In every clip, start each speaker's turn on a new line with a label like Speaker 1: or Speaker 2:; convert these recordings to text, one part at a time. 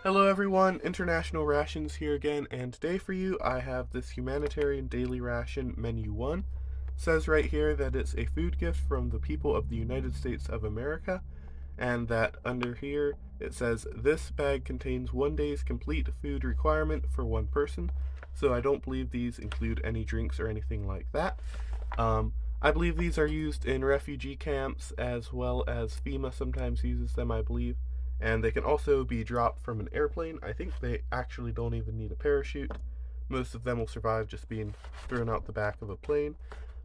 Speaker 1: Hello everyone, International Rations here again, and today for you I have this Humanitarian Daily Ration Menu 1. It says right here that it's a food gift from the people of the United States of America, and that under here it says this bag contains 1 day's complete food requirement for one person, so I don't believe these include any drinks or anything like that. I believe these are used in refugee camps as well as FEMA sometimes uses them, I believe. And they can also be dropped from an airplane. I think they actually don't even need a parachute. Most of them will survive just being thrown out the back of a plane.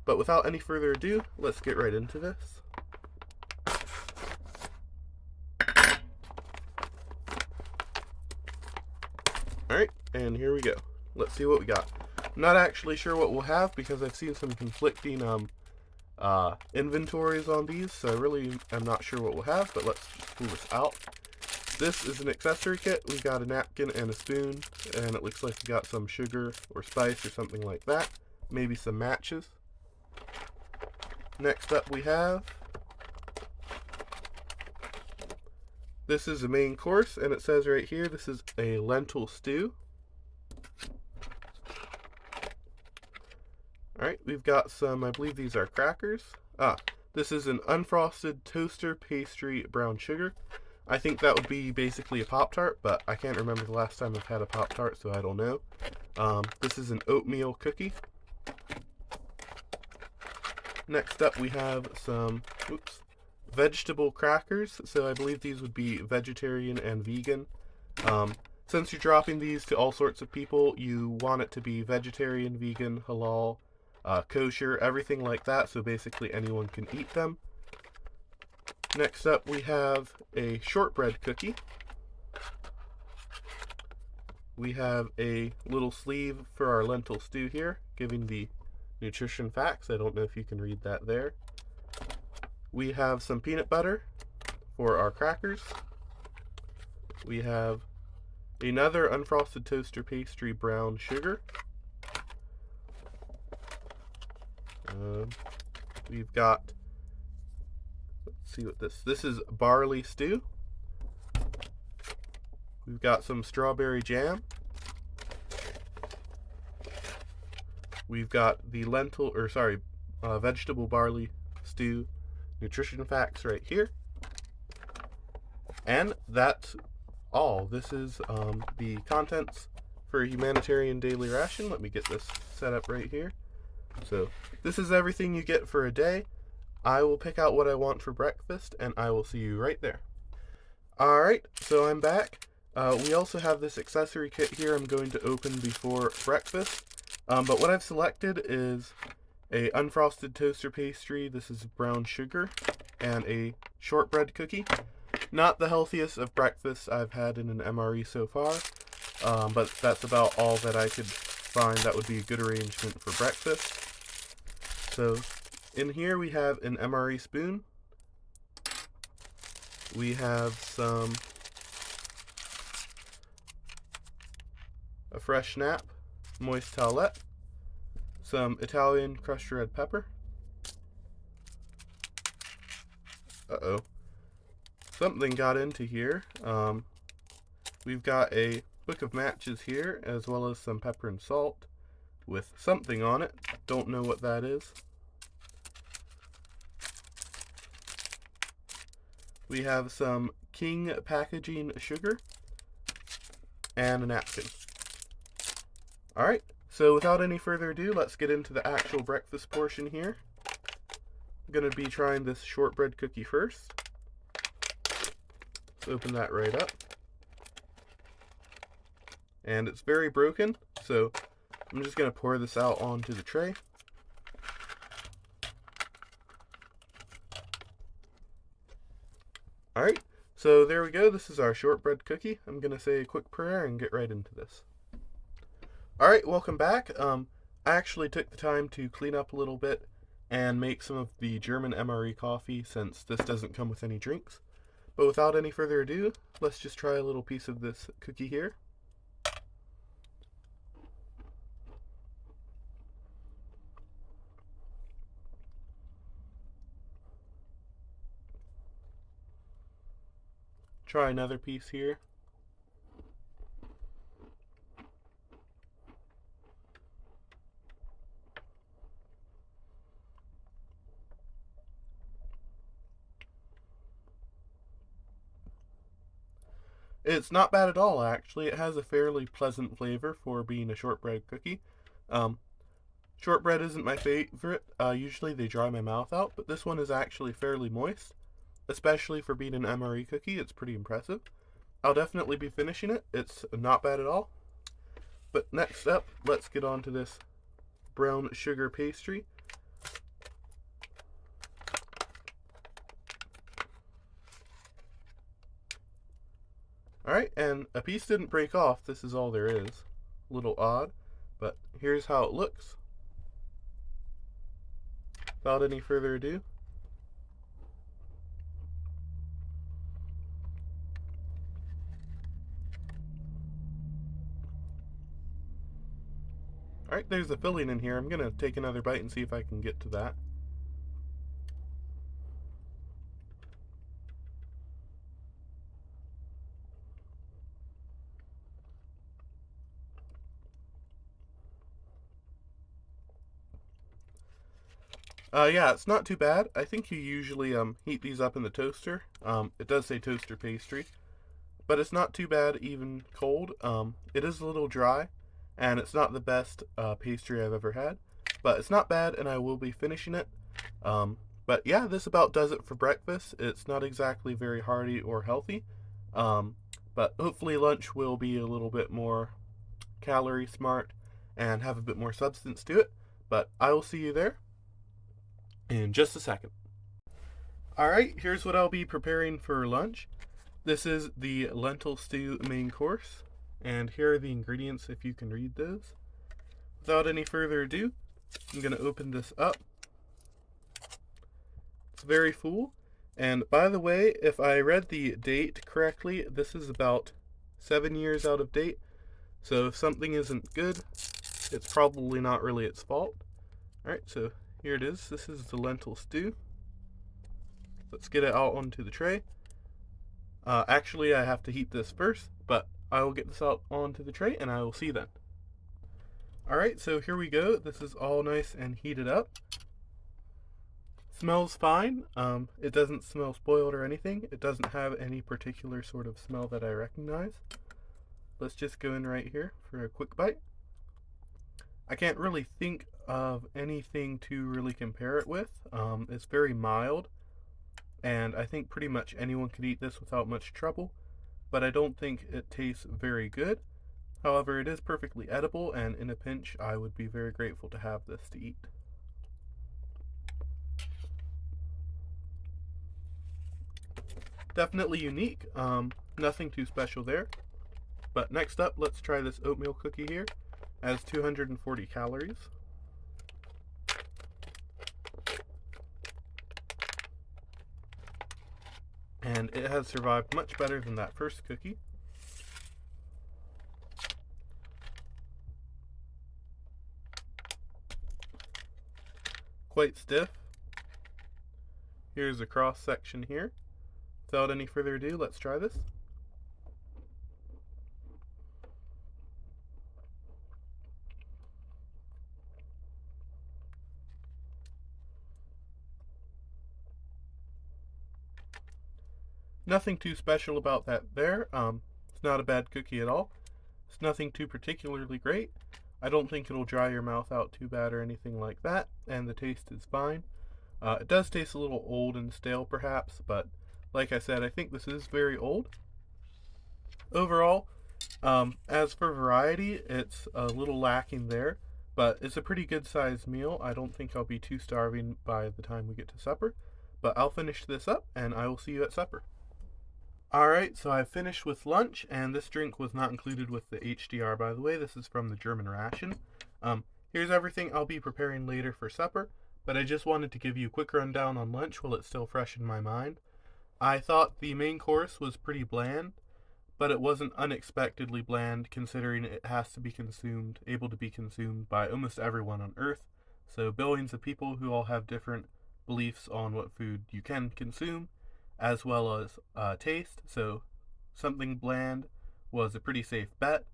Speaker 1: But without any further ado, let's get right into this. Alright, and here we go. Let's see what we got. I'm not actually sure what we'll have because I've seen some conflicting inventories on these, so I really am not sure what we'll have, but let's just pull this out. This is an accessory kit. We got a napkin and a spoon, and it looks like we got some sugar or spice or something like that. Maybe some matches. Next up we have, this is a main course, and it says right here this is a lentil stew. Alright, we've got some, I believe these are crackers. This is an unfrosted toaster pastry brown sugar. I think that would be basically a Pop-Tart, but I can't remember the last time I've had a Pop-Tart, so I don't know. This is an oatmeal cookie. Next up we have some vegetable crackers, so I believe these would be vegetarian and vegan. Since you're dropping these to all sorts of people, you want it to be vegetarian, vegan, halal, kosher, everything like that, so basically anyone can eat them. Next up we have a shortbread cookie. We have a little sleeve for our lentil stew here, giving the nutrition facts. I don't know if you can read that there. We have some peanut butter for our crackers. We have another unfrosted toaster pastry brown sugar. We've got, let's see what this is barley stew. We've got some strawberry jam. We've got the vegetable barley stew nutrition facts right here. And that's all. This is the contents for a Humanitarian Daily Ration. Let me get this set up right here. So this is everything you get for a day. I will pick out what I want for breakfast, and I will see you right there. Alright, so I'm back. We also have this accessory kit here I'm going to open before breakfast. But what I've selected is a unfrosted toaster pastry. This is brown sugar, and a shortbread cookie. Not the healthiest of breakfasts I've had in an MRE so far, but that's about all that I could find that would be a good arrangement for breakfast. So in here we have an MRE spoon. We have a fresh snap, moist towelette, some Italian crushed red pepper. Uh-oh. Something got into here. We've got a book of matches here, as well as some pepper and salt with something on it. Don't know what that is. We have some King packaging sugar and a napkin. Alright, so without any further ado, let's get into the actual breakfast portion here. I'm going to be trying this shortbread cookie first. Let's open that right up. And it's very broken, so I'm just going to pour this out onto the tray. Alright, so there we go. This is our shortbread cookie. I'm going to say a quick prayer and get right into this. Alright, welcome back. I actually took the time to clean up a little bit and make some of the German MRE coffee since this doesn't come with any drinks. But without any further ado, let's just try a little piece of this cookie here. Try another piece here. It's not bad at all, actually. It has a fairly pleasant flavor for being a shortbread cookie. Um, Shortbread isn't my favorite. Usually they dry my mouth out, but this one is actually fairly moist, especially for being an MRE cookie. It's pretty impressive. I'll definitely be finishing it. It's not bad at all. But next up, let's get on to this brown sugar pastry. Alright, and a piece didn't break off. This is all there is. A little odd, but here's how it looks. Without any further ado, alright, there's a filling in here. I'm going to take another bite and see if I can get to that. Yeah, it's not too bad. I think you usually heat these up in the toaster. It does say toaster pastry, but it's not too bad even cold. It is a little dry, and it's not the best pastry I've ever had, but it's not bad, and I will be finishing it. But yeah, this about does it for breakfast. It's not exactly very hearty or healthy, but hopefully lunch will be a little bit more calorie smart and have a bit more substance to it. But I will see you there in just a second. Alright, here's what I'll be preparing for lunch. This is the lentil stew main course, and here are the ingredients if you can read those. Without any further ado, I'm going to open this up. It's very full, and by the way, if I read the date correctly, this is about 7 years out of date, so if something isn't good, it's probably not really its fault. Alright, so here it is. This is the lentil stew. Let's get it out onto the tray. Actually, I have to heat this first, but I will get this out onto the tray and I will see you then. Alright, so here we go. This is all nice and heated up. Smells fine. It doesn't smell spoiled or anything. It doesn't have any particular sort of smell that I recognize. Let's just go in right here for a quick bite. I can't really think of anything to really compare it with. It's very mild, and I think pretty much anyone could eat this without much trouble, but I don't think it tastes very good. However, it is perfectly edible, and in a pinch, I would be very grateful to have this to eat. Definitely unique, nothing too special there. But next up, let's try this oatmeal cookie here. It has 240 calories. And it has survived much better than that first cookie. Quite stiff. Here's a cross section here. Without any further ado, let's try this. Nothing too special about that there. It's not a bad cookie at all. It's nothing too particularly great. I don't think it'll dry your mouth out too bad or anything like that, and the taste is fine. It does taste a little old and stale perhaps, but like I said, I think this is very old. Overall, as for variety, it's a little lacking there, but it's a pretty good sized meal. I don't think I'll be too starving by the time we get to supper, but I'll finish this up and I will see you at supper. Alright, so I've finished with lunch, and this drink was not included with the HDR, by the way. This is from the German Ration. Here's everything I'll be preparing later for supper, but I just wanted to give you a quick rundown on lunch while it's still fresh in my mind. I thought the main course was pretty bland, but it wasn't unexpectedly bland considering it has to be consumed, able to be consumed by almost everyone on Earth. So billions of people who all have different beliefs on what food you can consume, as well as taste. So something bland was a pretty safe bet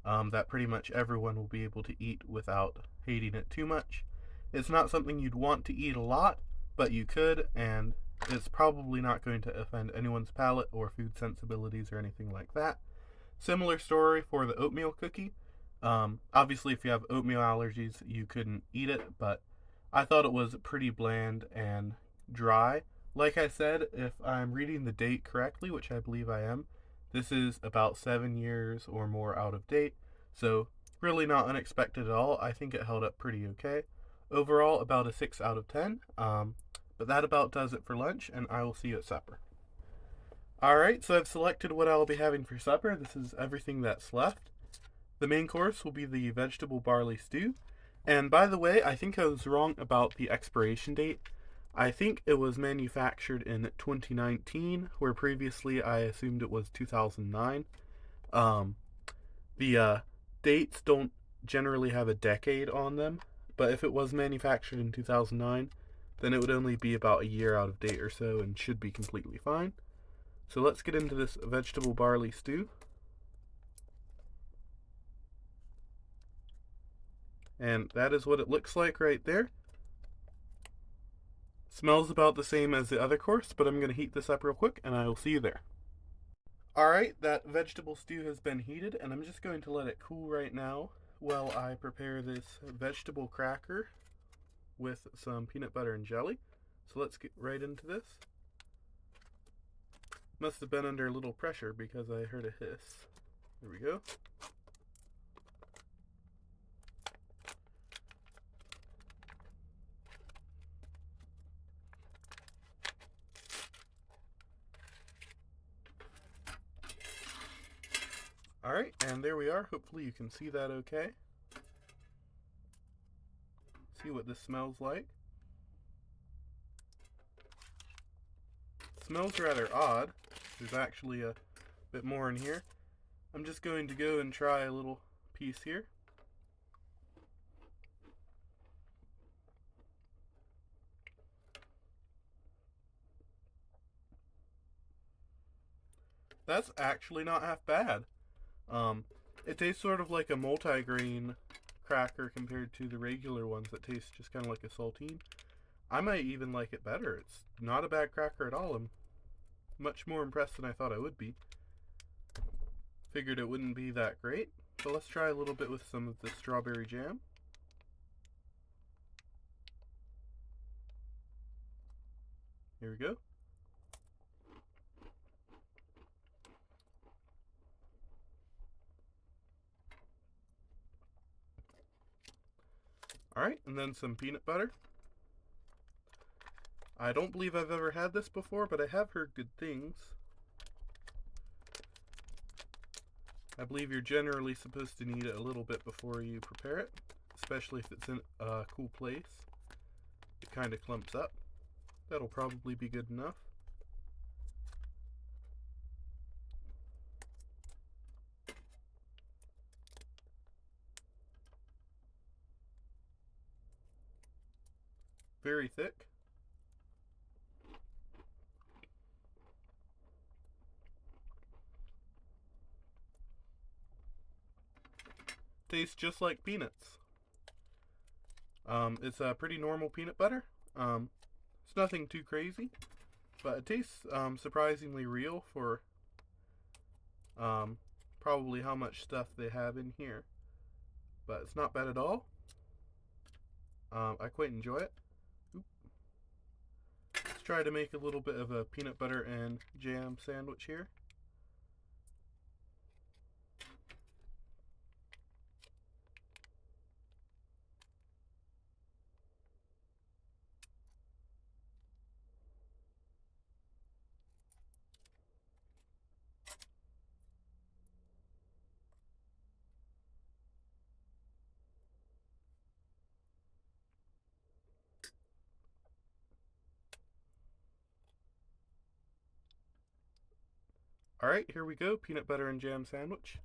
Speaker 1: that pretty much everyone will be able to eat without hating it too much. It's not something you'd want to eat a lot, but you could, and it's probably not going to offend anyone's palate or food sensibilities or anything like that. Similar story for the oatmeal cookie. Obviously, if you have oatmeal allergies, you couldn't eat it, but I thought it was pretty bland and dry. Like I said, if I'm reading the date correctly, which I believe I am, this is about 7 years or more out of date, so really not unexpected at all. I think it held up pretty okay. Overall, about a 6 out of 10. But that about does it for lunch, and I will see you at supper. Alright, so I've selected what I'll be having for supper. This is everything that's left. The main course will be the vegetable barley stew. And by the way, I think I was wrong about the expiration date. I think it was manufactured in 2019, where previously I assumed it was 2009. The dates don't generally have a decade on them, but if it was manufactured in 2009, then it would only be about a year out of date or so and should be completely fine. So let's get into this vegetable barley stew. And that is what it looks like right there. Smells about the same as the other course, but I'm going to heat this up real quick and I will see you there. Alright, that vegetable stew has been heated and I'm just going to let it cool right now while I prepare this vegetable cracker with some peanut butter and jelly. So let's get right into this. Must have been under a little pressure because I heard a hiss. There we go. Alright, and there we are. Hopefully you can see that okay. See what this smells like. It smells rather odd. There's actually a bit more in here. I'm just going to go and try a little piece here. That's actually not half bad. It tastes sort of like a multi-grain cracker compared to the regular ones that taste just kind of like a saltine. I might even like it better. It's not a bad cracker at all. I'm much more impressed than I thought I would be. Figured it wouldn't be that great. But let's try a little bit with some of the strawberry jam. Here we go. Alright, and then some peanut butter. I don't believe I've ever had this before, but I have heard good things. I believe you're generally supposed to knead it a little bit before you prepare it, especially if it's in a cool place. It kind of clumps up. That'll probably be good enough. Very thick. Tastes just like peanuts. It's a pretty normal peanut butter. It's nothing too crazy, but it tastes surprisingly real for probably how much stuff they have in here. But it's not bad at all. I quite enjoy it. Oop. Let's try to make a little bit of a peanut butter and jam sandwich here. Alright, here we go, peanut butter and jam sandwich.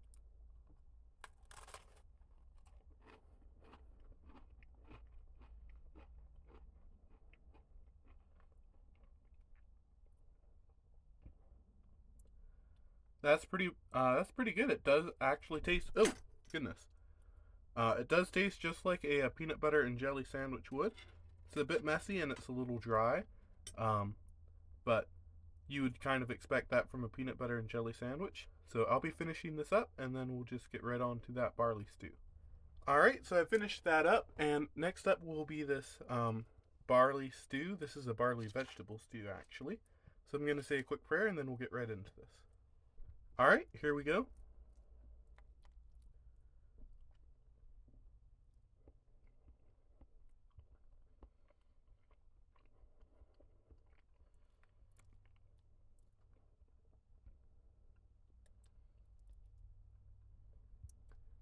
Speaker 1: That's pretty good. It does actually taste, oh goodness. It does taste just like a peanut butter and jelly sandwich would. It's a bit messy and it's a little dry, but you would kind of expect that from a peanut butter and jelly sandwich. So I'll be finishing this up, and then we'll just get right on to that barley stew. Alright, so I finished that up, and next up will be this barley stew. This is a barley vegetable stew, actually. So I'm going to say a quick prayer, and then we'll get right into this. Alright, here we go.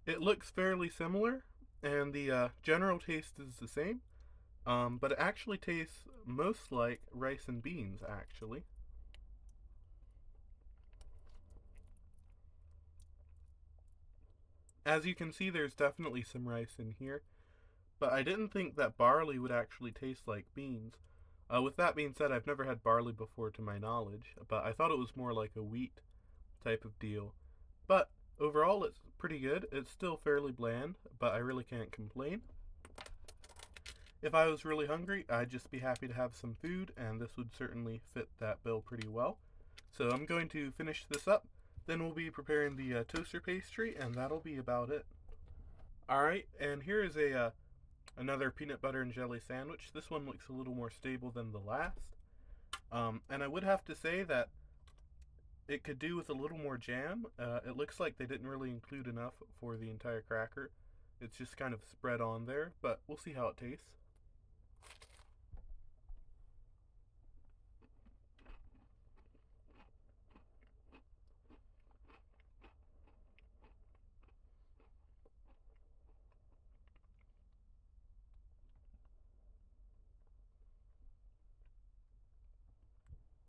Speaker 1: It looks fairly similar, and the general taste is the same, but it actually tastes most like rice and beans, actually. As you can see, there's definitely some rice in here, but I didn't think that barley would actually taste like beans. With that being said, I've never had barley before to my knowledge, but I thought it was more like a wheat type of deal. But overall, it's pretty good. It's still fairly bland, but I really can't complain. If I was really hungry, I'd just be happy to have some food, and this would certainly fit that bill pretty well. So I'm going to finish this up, then we'll be preparing the toaster pastry, and that'll be about it. Alright, and here is another peanut butter and jelly sandwich. This one looks a little more stable than the last. And I would have to say that it could do with a little more jam. It looks like they didn't really include enough for the entire cracker. It's just kind of spread on there, but we'll see how it tastes.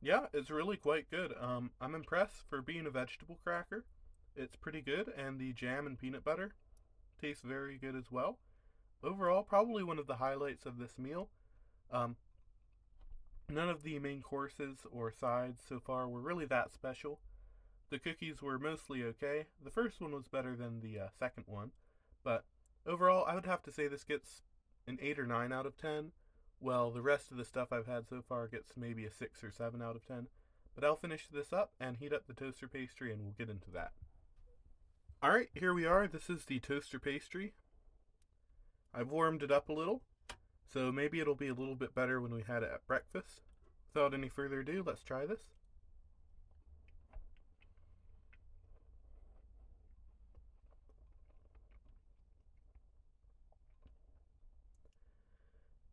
Speaker 1: Yeah, it's really quite good. I'm impressed for being a vegetable cracker. It's pretty good, and the jam and peanut butter tastes very good as well. Overall, probably one of the highlights of this meal. Um, None of the main courses or sides so far were really that special. The cookies were mostly okay. The first one was better than the second one, but overall, I would have to say this gets an 8 or 9 out of 10. Well, the rest of the stuff I've had so far gets maybe a 6 or 7 out of 10. But I'll finish this up and heat up the toaster pastry, and we'll get into that. Alright, here we are. This is the toaster pastry. I've warmed it up a little, so maybe it'll be a little bit better when we had it at breakfast. Without any further ado, let's try this.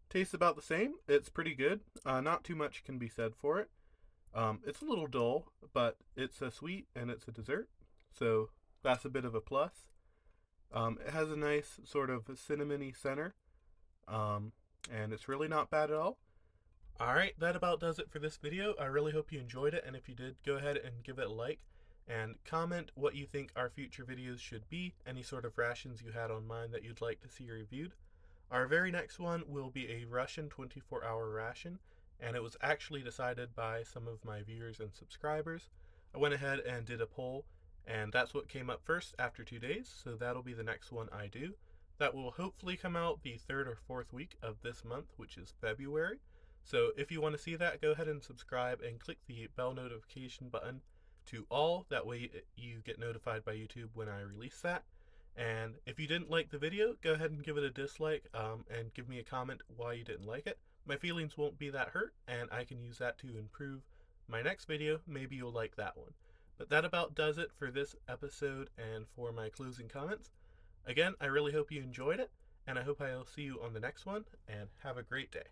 Speaker 1: Tastes about the same. It's pretty good. Not too much can be said for it. It's a little dull, but it's a sweet and it's a dessert, so that's a bit of a plus. It has a nice sort of cinnamony center, and it's really not bad at all. Alright, that about does it for this video. I really hope you enjoyed it, and if you did, go ahead and give it a like, and comment what you think our future videos should be, any sort of rations you had on mind that you'd like to see reviewed. Our very next one will be a Russian 24-hour ration, and it was actually decided by some of my viewers and subscribers. I went ahead and did a poll, and that's what came up first after 2 days, so that'll be the next one I do. That will hopefully come out the 3rd or 4th week of this month, which is February. So if you want to see that, go ahead and subscribe and click the bell notification button to all. That way you get notified by YouTube when I release that. And if you didn't like the video, go ahead and give it a dislike, and give me a comment why you didn't like it. My feelings won't be that hurt, and I can use that to improve my next video. Maybe you'll like that one. But that about does it for this episode and for my closing comments. Again, I really hope you enjoyed it, and I hope I'll see you on the next one, and have a great day.